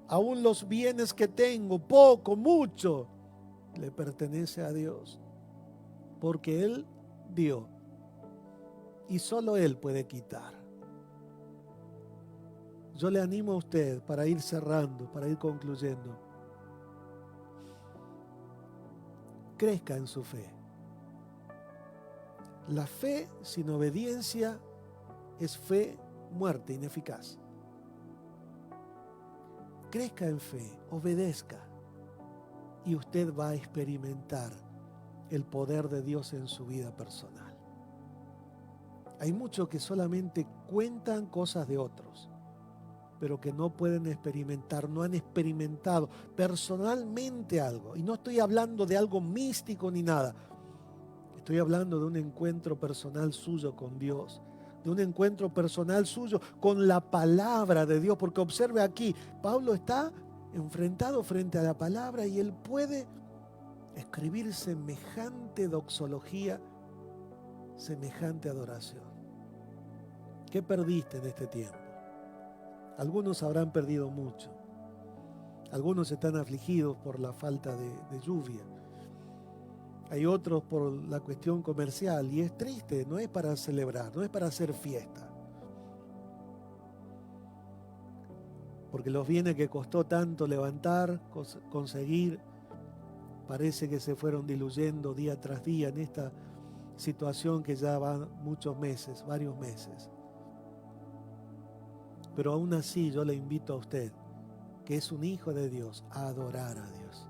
Aún los bienes que tengo, poco, mucho, le pertenece a Dios. Porque Él dio y solo Él puede quitar. Yo le animo a usted, para ir cerrando, para ir concluyendo: crezca en su fe. La fe sin obediencia es fe muerta, ineficaz. Crezca en fe, obedezca, y usted va a experimentar el poder de Dios en su vida personal. Hay muchos que solamente cuentan cosas de otros, pero que no pueden experimentar, no han experimentado personalmente algo. Y no estoy hablando de algo místico ni nada. Estoy hablando de un encuentro personal suyo con Dios, de un encuentro personal suyo con la palabra de Dios. Porque observe aquí, Pablo está enfrentado frente a la palabra y él puede escribir semejante doxología, semejante adoración. ¿Qué perdiste en este tiempo? Algunos habrán perdido mucho. Algunos están afligidos por la falta de lluvia. Hay otros por la cuestión comercial, y es triste, no es para celebrar, no es para hacer fiesta. Porque los bienes que costó tanto levantar, conseguir, parece que se fueron diluyendo día tras día en esta situación que ya va muchos meses, varios meses. Pero aún así yo le invito a usted, que es un hijo de Dios, a adorar a Dios.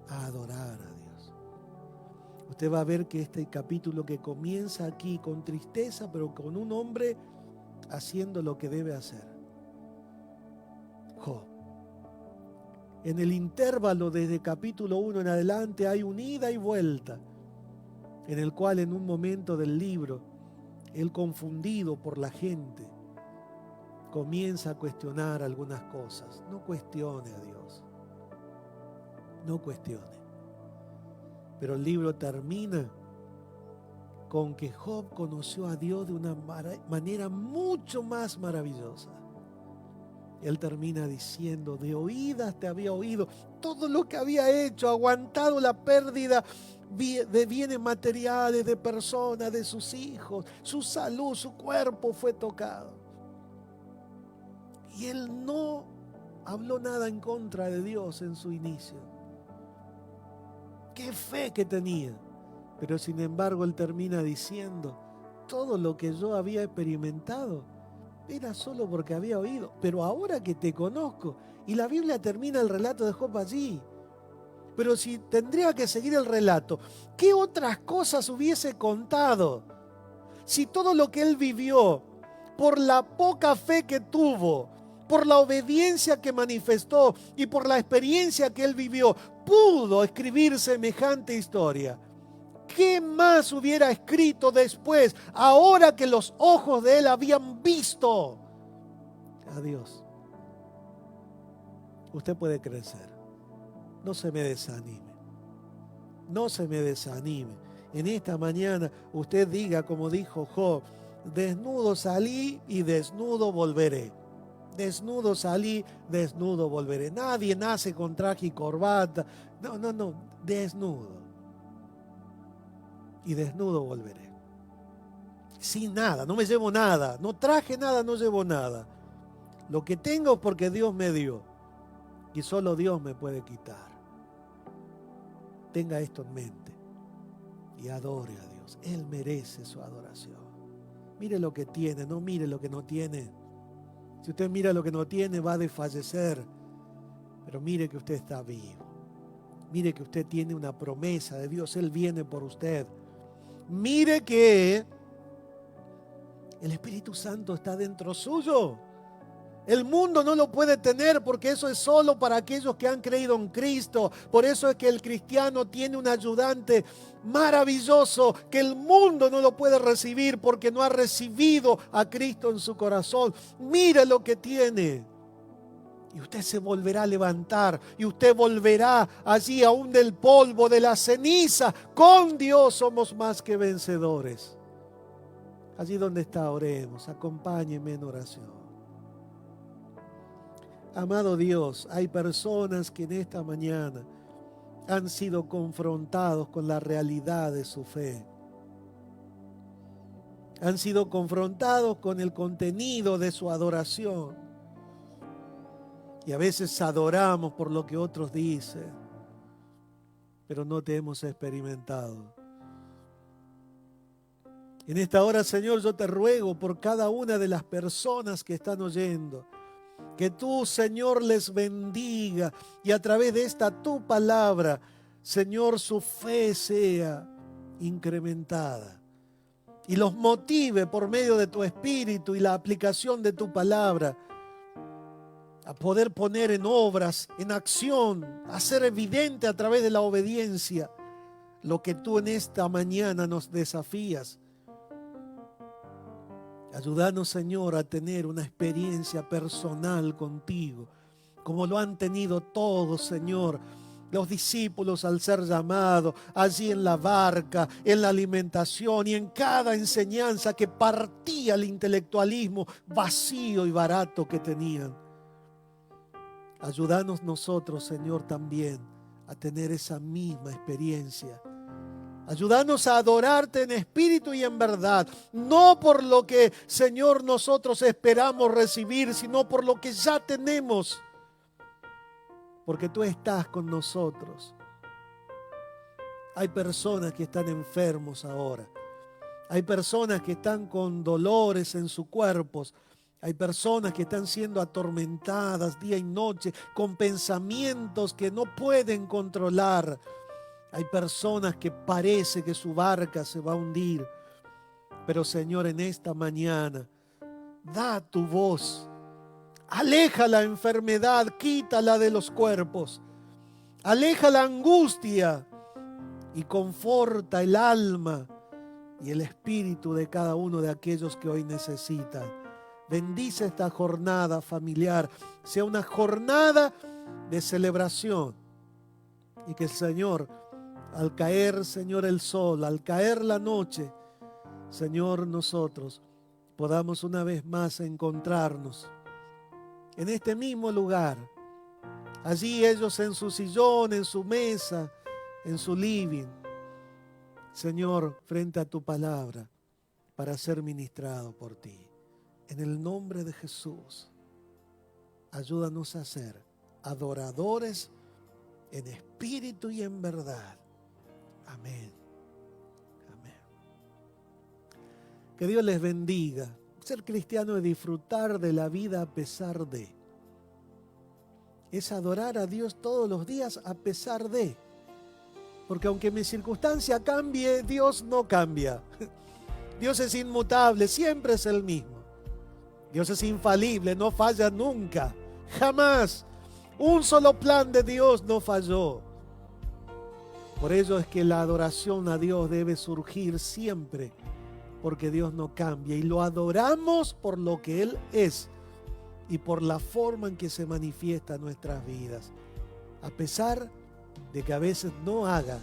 A adorar a Dios. Usted va a ver que este capítulo que comienza aquí con tristeza, pero con un hombre haciendo lo que debe hacer. Job. En el intervalo desde capítulo 1 en adelante hay un ida y vuelta, en el cual en un momento del libro, él, confundido por la gente, comienza a cuestionar algunas cosas. No cuestione a Dios. No cuestione. Pero el libro termina con que Job conoció a Dios de una manera mucho más maravillosa. Él termina diciendo: de oídas te había oído, todo lo que había hecho, aguantado la pérdida de bienes materiales, de personas, de sus hijos, su salud, su cuerpo fue tocado. Y él no habló nada en contra de Dios en su inicio. Qué fe que tenía. Pero sin embargo él termina diciendo: todo lo que yo había experimentado era solo porque había oído, pero ahora que te conozco. Y la Biblia termina el relato de Job allí. Pero si tendría que seguir el relato, ¿qué otras cosas hubiese contado? Si todo lo que él vivió, por la poca fe que tuvo, por la obediencia que manifestó y por la experiencia que él vivió, pudo escribir semejante historia, ¿qué más hubiera escrito después, ahora que los ojos de él habían visto a Dios? Usted puede crecer. No se me desanime. No se me desanime. En esta mañana usted diga, como dijo Job: desnudo salí y desnudo volveré. Desnudo salí, desnudo volveré. Nadie nace con traje y corbata. No, desnudo. Y desnudo volveré. Sin nada, no me llevo nada. No traje nada, no llevo nada. Lo que tengo es porque Dios me dio. Y solo Dios me puede quitar. Tenga esto en mente. Y adore a Dios. Él merece su adoración. Mire lo que tiene, no mire lo que no tiene. Si usted mira lo que no tiene, va a desfallecer. Pero mire que usted está vivo. Mire que usted tiene una promesa de Dios. Él viene por usted. Mire que el Espíritu Santo está dentro suyo. El mundo no lo puede tener porque eso es solo para aquellos que han creído en Cristo. Por eso es que el cristiano tiene un ayudante maravilloso que el mundo no lo puede recibir porque no ha recibido a Cristo en su corazón. Mire lo que tiene. Y usted se volverá a levantar y usted volverá allí aún del polvo, de la ceniza. Con Dios somos más que vencedores. Allí donde está, oremos. Acompáñeme en oración. Amado Dios, hay personas que en esta mañana han sido confrontados con la realidad de su fe. Han sido confrontados con el contenido de su adoración. Y a veces adoramos por lo que otros dicen, pero no te hemos experimentado. En esta hora, Señor, yo te ruego por cada una de las personas que están oyendo, que tú, Señor, les bendiga y a través de esta tu palabra, Señor, su fe sea incrementada y los motive por medio de tu Espíritu y la aplicación de tu palabra a poder poner en obras, en acción, a hacer evidente a través de la obediencia lo que tú en esta mañana nos desafías. Ayúdanos, Señor, a tener una experiencia personal contigo, como lo han tenido todos, Señor, los discípulos al ser llamados, allí en la barca, en la alimentación y en cada enseñanza que partía el intelectualismo vacío y barato que tenían. Ayúdanos nosotros, Señor, también a tener esa misma experiencia. Ayúdanos a adorarte en espíritu y en verdad, no por lo que, Señor, nosotros esperamos recibir, sino por lo que ya tenemos, porque tú estás con nosotros. Hay personas que están enfermos ahora, hay personas que están con dolores en sus cuerpos, hay personas que están siendo atormentadas día y noche con pensamientos que no pueden controlar. Hay personas que parece que su barca se va a hundir. Pero, Señor, en esta mañana, da tu voz. Aleja la enfermedad, quítala de los cuerpos. Aleja la angustia y conforta el alma y el espíritu de cada uno de aquellos que hoy necesitan. Bendice esta jornada familiar. Sea una jornada de celebración. Y que el Señor, al caer, Señor, el sol, al caer la noche, Señor, nosotros podamos una vez más encontrarnos en este mismo lugar. Allí ellos en su sillón, en su mesa, en su living. Señor, frente a tu palabra, para ser ministrado por ti. En el nombre de Jesús, ayúdanos a ser adoradores en espíritu y en verdad. Amén. Amén. Que Dios les bendiga. Ser cristiano es disfrutar de la vida a pesar de. Es adorar a Dios todos los días a pesar de. Porque aunque mi circunstancia cambie, Dios no cambia. Dios es inmutable, siempre es el mismo. Dios es infalible, no falla nunca, jamás. Un solo plan de Dios no falló. Por ello es que la adoración a Dios debe surgir siempre, porque Dios no cambia. Y lo adoramos por lo que Él es y por la forma en que se manifiesta en nuestras vidas. A pesar de que a veces no haga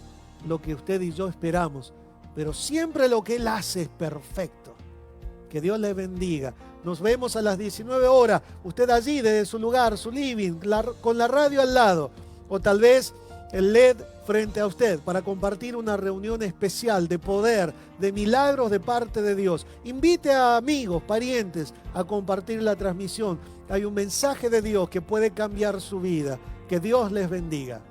lo que usted y yo esperamos, pero siempre lo que Él hace es perfecto. Que Dios les bendiga. Nos vemos a las 19 horas. Usted allí desde su lugar, su living, con la radio al lado. O tal vez el LED frente a usted para compartir una reunión especial de poder, de milagros de parte de Dios. Invite a amigos, parientes a compartir la transmisión. Hay un mensaje de Dios que puede cambiar su vida. Que Dios les bendiga.